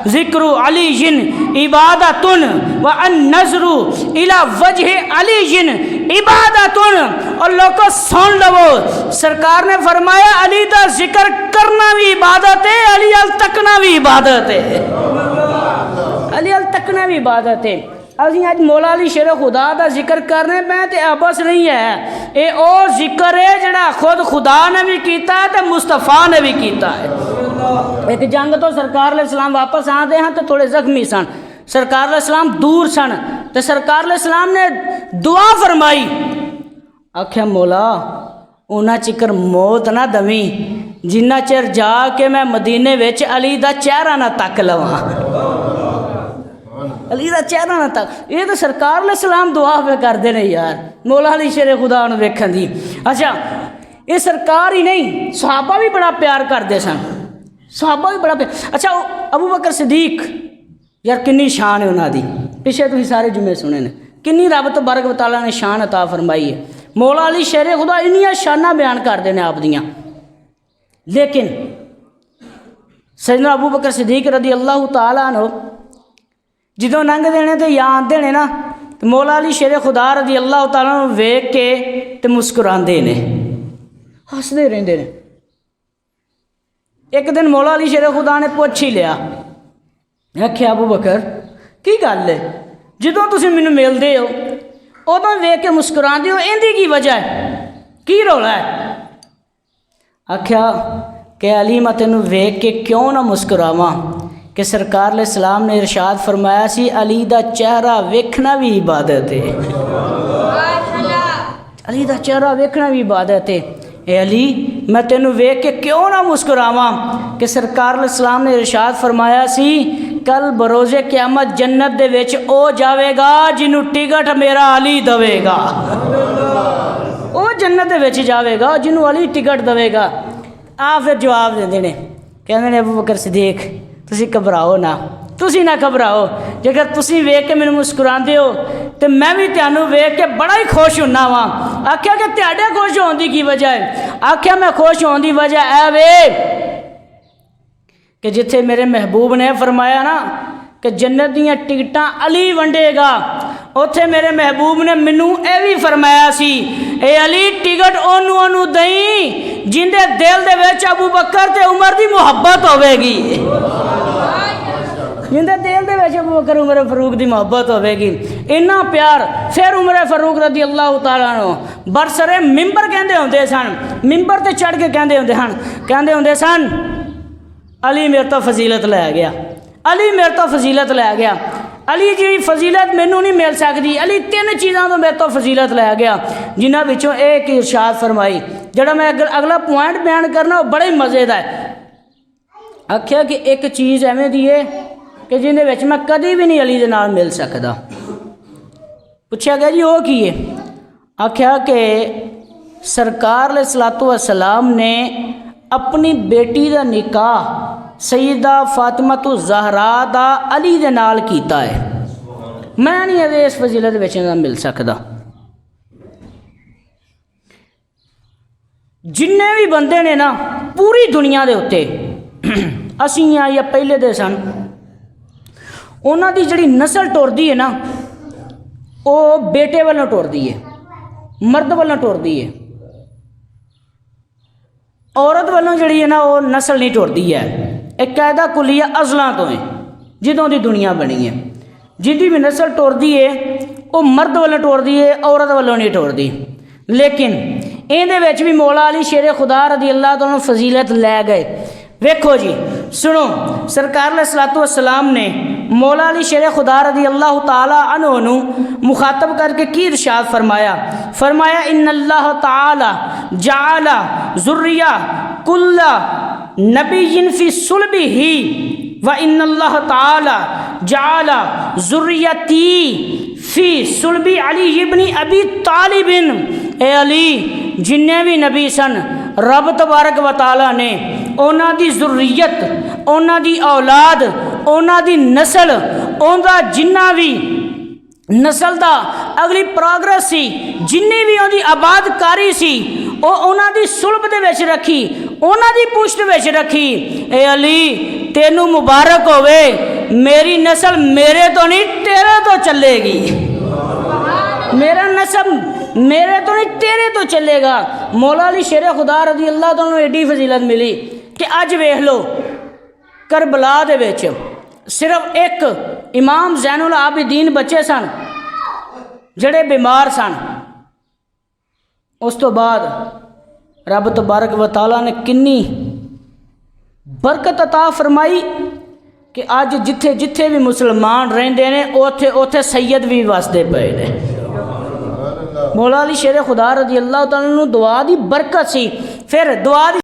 ज़िक्र अलीजिन इबादतुन व अन्नज़रु इला वजह अलीजिन इबादतुन। और लोगों सुन लो, सरकार ने फरमाया अली का जिक्र करना भी इबादत है, अली अल तकना भी इबादत है, अली अल तकना भी इबादत है। असीं अज मौला अली शेर खुदा का जिक्र करने पे तो आपस नहीं है, ये वो जिक्र है जिहड़ा खुद खुदा ने भी किया है तो मुस्तफा ने भी किया है। एक जंग तो सरकार अलैहिस्सलाम वापस आते हैं तो थोड़े जख्मी सन, सरकार अलैहिस्सलाम दूर सन, तो सरकार अलैहिस्सलाम ने दुआ फरमाई, आख्या मौला उन्ना चिकर मौत ना दवी जिन्ना चिर जाके मैं मदीने विच अली दा चेहरा ना तक लवां, अली दा चेहरा ना तक। ये तो सरकार अलैहिस्सलाम दुआ पे करते हैं यार, मौला अली शेर खुदा नूं वेखण दी। अच्छा ये सरकार ही नहीं, सहाबा भी बड़ा प्यार करते सन, सहाबा भी बड़ा प्यार। अच्छा अबू बकर सिद्दीक यार किन्नी शान है उन्होंने, पिछले तुसीं सारे जुमे सुने ने, किन्नी रब तबारक व तआला ने शान अता फरमाई है। मौला अली शेर खुदा इन्नियां शानां बयान करते हैं आप दियां, लेकिन सैयदना अबू बकर सिद्दीक रदी अल्लाह तआला अन्हु जो लंघ देने तो या आते हैं ना, तो मौला अली शेर खुदा रदी अल्लाह तआला नूं वेख के तो मुस्कुराते ने, हसते रहते हैं। एक दिन मौला अली शेर खुदा ने पुछ ही लिया, आख्या अबू बकर की गल है, जो तुसीं मैनूं मिलते हो उदों वेख के मुस्कुराते हो, इहदी की वजह है, की रौला है? आख्या कि अली मैं तेनों वेख के क्यों ना मुस्कुरावां कि सरकार अलैहिस्सलाम ने इरशाद फरमाया सी अली दा चेहरा वेखना भी इबादत है, अली दा चेहरा वेखना भी इबादत है। ए अली मैं तेनों वेख के क्यों ना मुस्कुरावां कि सरकार अलैहिस्सलाम ने इरशाद फरमाया सी कल बरोज़े क़यामत जन्नत दे विच ओ जावेगा जिन्हों टिकट मेरा अली देवेगा, ओ जन्नत दे विच जावेगा जिन्हों अली टिकट देवेगा। आ फिर जवाब देंदे ने, कहंदे ने अबू बकर सिद्दीक तुसीं घबराओ ना, तुसीं ना घबराओ, जेकर तुसीं वेख के मैनूं मुस्कुराते हो तो मैं भी तुहानूं वेख के बड़ा ही खुश हुन्ना वां। आख्या कि तुहाडे खुश होने की की वजह है? आख्या मैं खुश होने की वजह है वे कि जिथे मेरे महबूब ने फरमाया ना कि जन्नत दीयां टिकटां अली वंडेगा, उत्थे मेरे महबूब ने मैनू यह भी फरमाया सी ए अली टिकट ओनू ओनू दई जिंदे दिल दे विच अबू बकर ते उमर दी मुहब्बत होवेगी, जिंदे दिल दे विच अबू बकर उमर फरूक दी मुहब्बत होवेगी, इन्ना प्यार। फिर उमर फरूक रदी अल्लाह तआला अन्हु बरसरे मिंबर कहंदे हुंदे सन, मिंबर ते चढ़ के कहंदे हुंदे सन अली मेरे तो फजीलत लै गया, अली मेरे तो फजीलत लै गया, अली जी फजीलत मैनू नहीं मिल सकती, अली तीन चीज़ों तो मेरे तो फजीलत लै गया, जिन्हां विचों एक इरशाद फरमाई जिहड़ा मैं अगला पॉइंट बयान करना वो बड़े मज़े का है। आख्या कि एक चीज़ एवें दी है कि जिहदे विच मैं कभी भी नहीं अली दे नाल मिल सकदा। पूछा गया जी वो की है? आख्या कि सरकार अलैहिस्सलातु वस्सलाम ने अपनी बेटी का निकाह सईदा फातिमातु ज़हरा दा अली दे नाल कीता है, मैं नहीं इस फजीलत विच मिल सकदा। जिन्ने भी बंदे ने ना पूरी दुनिया के उत्ते असीं या पहले दे सन, उन्हां दी जिहड़ी नस्ल टुरदी है ना वो बेटे वालों टुरदी है, मर्द वालों टुरदी है, औरत वालों जिहड़ी है ना वो नस्ल नहीं टुरदी है। एक कायदा कुलिया अज़ला तो है जिदों की दुनिया बनी है, जिंदी भी नस्ल टुरदी है वो मर्द वालों टुरदी है, औरत वालों नहीं टुरदी। लेकिन इहदे विच भी मौला अली शेर खुदा रदी अल्लाह तआला फजीलत लै गए। वेखो जी सुनो, सरकार अलैहिस्सलातु वस्सलाम ने मौला अली शेर खुदा रदी अल्लाह तआला अन्हु नू मुखातब करके की इरशाद फरमाया, फरमाया इन्नल्लाह तआला जअला ज़ुर्रिया कुल्ला नबिय्यिन फी सुलबिही व इन्नल्लाह तआला जअला ज़ुर्रियती फी सुलबी अली इब्न अबी तालिबिन। ए अली जिन्ने भी नबी सन रब तबारक व तआला ने उन्हां दी ज़ुर्रियत, उन्हां दी औलाद, उन्हां दी नस्ल, उनका जिन्ना भी नस्ल दा अगली प्रोग्रेस सी, जिन्नी भी उनकी आबादकारी सी वो उन्हां दी सुलब दे विच रखी, उन्हां दी पुश्त विच रखी, ए अली तेनू मुबारक होवे, मेरी नस्ल मेरे तो नहीं तेरे तो चलेगी, मेरा नस्ब मेरे तो नहीं तेरे तो चलेगा। मौला अली शेर खुदा रज़ी अल्लाह तआला एडी फजीलत मिली कि अज वेख लो करबला दे विच सिर्फ एक इमाम ज़ैनुल आबिदीन बच्चे सन जड़े बीमार सन। उस तो बाद रब तबारक व तआला ने किन्नी बरकत अता फरमाई कि अज जिथे जिथे भी मुसलमान रहिंदे ने उथे उथे सैयद भी वसदे पे ने। मौला अली शेर खुदा रज़ी अल्लाह तआला नूं दुआ दी बरकत सी। फिर दुआ दी